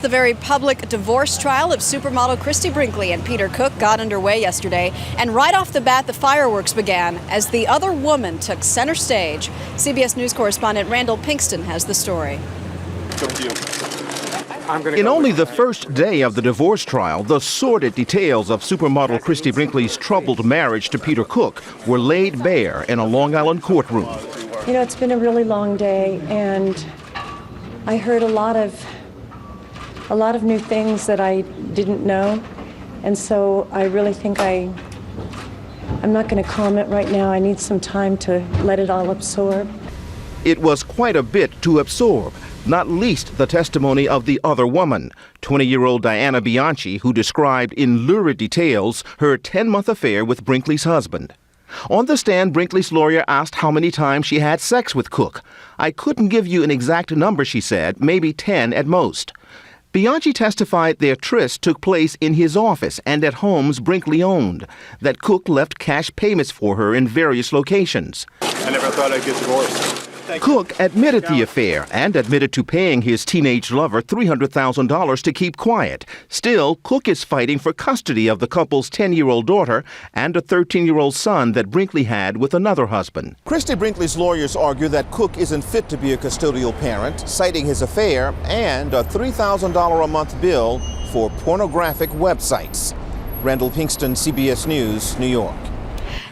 The very public divorce trial of supermodel Christie Brinkley and Peter Cook got underway yesterday, and right off the bat the fireworks began as the other woman took center stage. CBS News correspondent Randall Pinkston has the story. In only the first day of the divorce trial, the sordid details of supermodel Christie Brinkley's troubled marriage to Peter Cook were laid bare in a Long Island courtroom. You know, it's been a really long day, and I heard a lot of new things that I didn't know, and so I really think I'm not going to comment right now. I need some time to let it all absorb. It was quite a bit to absorb, not least the testimony of the other woman, 20-year-old Diana Bianchi, who described in lurid details her 10-month affair with Brinkley's husband. On the stand, Brinkley's lawyer asked how many times she had sex with Cook. "I couldn't give you an exact number," she said, "maybe 10 at most." Bianchi testified their tryst took place in his office and at homes Brinkley owned, that Cook left cash payments for her in various locations. I never thought I'd get divorced. Cook admitted the affair and admitted to paying his teenage lover $300,000 to keep quiet. Still, Cook is fighting for custody of the couple's 10-year-old daughter and a 13-year-old son that Brinkley had with another husband. Christie Brinkley's lawyers argue that Cook isn't fit to be a custodial parent, citing his affair and a $3,000 a month bill for pornographic websites. Randall Pinkston, CBS News, New York.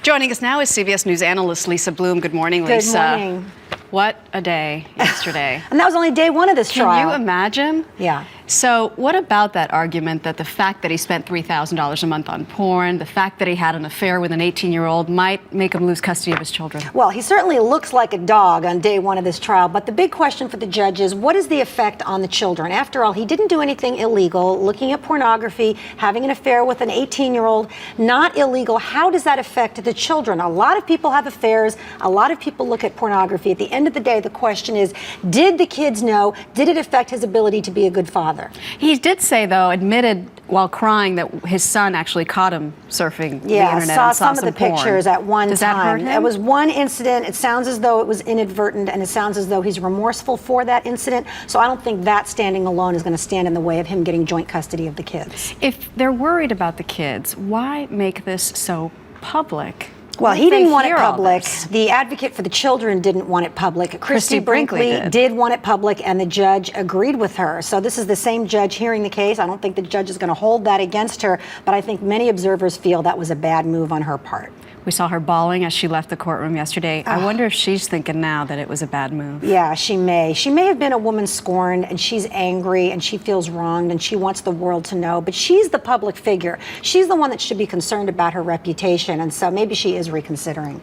Joining us now is CBS News analyst Lisa Bloom. Good morning, Lisa. Good morning. What a day yesterday. And that was only day one of this trial. Can you imagine? Yeah. So what about that argument that the fact that he spent $3,000 a month on porn, the fact that he had an affair with an 18-year-old might make him lose custody of his children? Well, he certainly looks like a dog on day one of this trial, but the big question for the judge is, what is the effect on the children? After all, he didn't do anything illegal, looking at pornography, having an affair with an 18-year-old, not illegal. How does that affect the children? A lot of people have affairs. A lot of people look at pornography. At the end of the day, the question is, did the kids know? Did it affect his ability to be a good father? He did say, though, admitted while crying that his son actually caught him surfing the internet saw and saw some of the pictures at one time. Does that hurt him? It was one incident. It sounds as though it was inadvertent, and it sounds as though he's remorseful for that incident. So I don't think that standing alone is going to stand in the way of him getting joint custody of the kids. If they're worried about the kids, why make this so public? Well, he didn't want it public. The advocate for the children didn't want it public. Christie Brinkley did want it public, and the judge agreed with her. So this is the same judge hearing the case. I don't think the judge is going to hold that against her, but I think many observers feel that was a bad move on her part. We saw her bawling as she left the courtroom yesterday. I wonder if she's thinking now that it was a bad move. Yeah, she may. She may have been a woman scorned, and she's angry, and she feels wronged, and she wants the world to know. But she's the public figure. She's the one that should be concerned about her reputation, and so maybe she is reconsidering.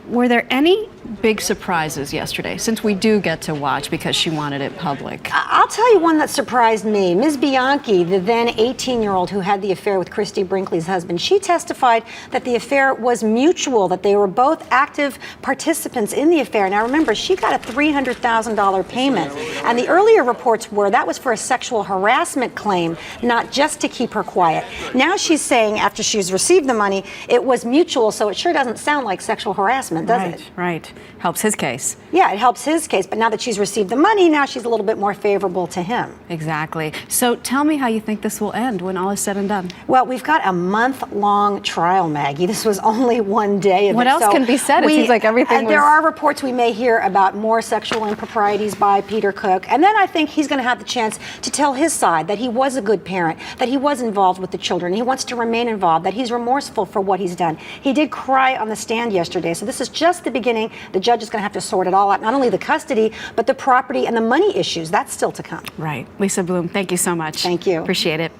Were there any big surprises yesterday, since we do get to watch because she wanted it public? I'll tell you one that surprised me. Ms. Bianchi, the then 18-year-old who had the affair with Christie Brinkley's husband, she testified that the affair was mutual, that they were both active participants in the affair. Now remember, she got a $300,000 payment, and the earlier reports were that was for a sexual harassment claim, not just to keep her quiet. Now she's saying, after she's received the money, it was mutual, so it sure doesn't sound like sexual harassment. Does it? Right. Helps his case. Yeah, it helps his case. But now that she's received the money, now she's a little bit more favorable to him. Exactly. So tell me how you think this will end when all is said and done. Well, we've got a month-long trial, Maggie. This was only one day of it. What else can be said? It seems like everything was... There are reports we may hear about more sexual improprieties by Peter Cook. And then I think he's going to have the chance to tell his side that he was a good parent, that he was involved with the children. He wants to remain involved, that he's remorseful for what he's done. He did cry on the stand yesterday. So this is just the beginning. The judge is going to have to sort it all out, not only the custody, but the property and the money issues. That's still to come. Right. Lisa Bloom, thank you so much. Thank you. Appreciate it.